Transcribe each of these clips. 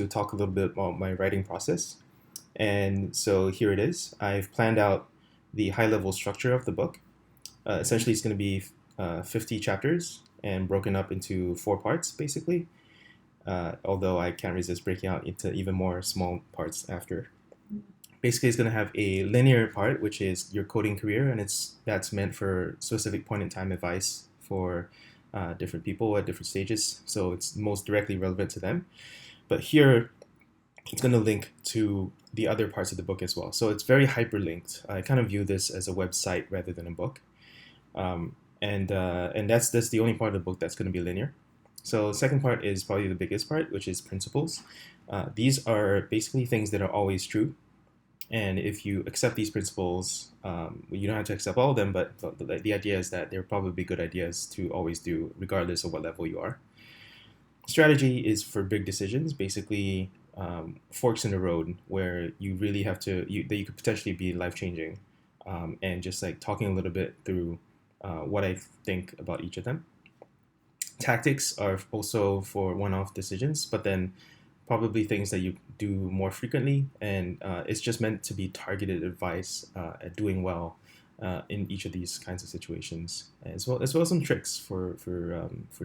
to talk a little bit about my writing process. And so here it is. I've planned out the high level structure of the book. Essentially, it's going to be 50 chapters and broken up into four parts, basically. Although I can't resist breaking out into even more small parts after. Basically, it's going to have a linear part, which is your coding career, and that's meant for specific point in time advice for different people at different stages. So it's most directly relevant to them. But here, it's going to link to the other parts of the book as well. So it's very hyperlinked. I kind of view this as a website rather than a book. And that's the only part of the book that's going to be linear. So the second part is probably the biggest part, which is principles. These are basically things that are always true. And if you accept these principles, you don't have to accept all of them, but the idea is that they're probably good ideas to always do, regardless of what level you are. Strategy is for big decisions, basically forks in the road where you really have to, that you could potentially be life changing, and just like talking a little bit through what I think about each of them. Tactics are also for one off decisions, but then probably things that you do more frequently, and it's just meant to be targeted advice at doing well in each of these kinds of situations, as well as some tricks for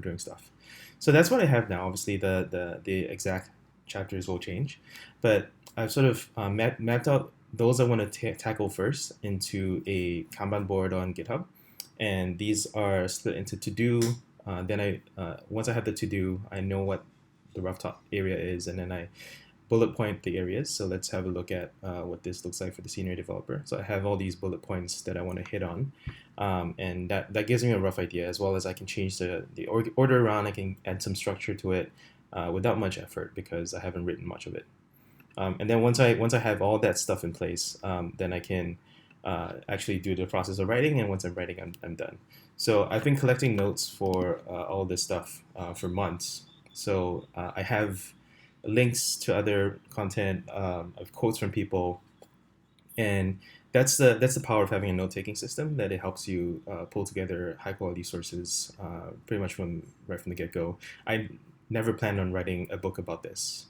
doing stuff. So that's what I have now. Obviously, the exact chapters will change, but I've sort of mapped out those I want to tackle first into a Kanban board on GitHub, and these are split into to do. Then once I have the to do, I know what the rough top area is, and then I bullet point the areas. So let's have a look at what this looks like for the senior developer. So I have all these bullet points that I want to hit on, and that gives me a rough idea, as well as I can change the order around. I can add some structure to it without much effort because I haven't written much of it. And then once I have all that stuff in place, then I can actually do the process of writing. And once I'm writing, I'm done. So I've been collecting notes for all this stuff for months. So I have links to other content, of quotes from people, and that's the power of having a note-taking system. That it helps you pull together high-quality sources pretty much right from the get-go. I never planned on writing a book about this,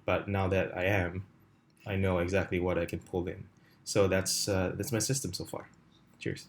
but now that I know exactly what I can pull in. So that's my system so far. Cheers.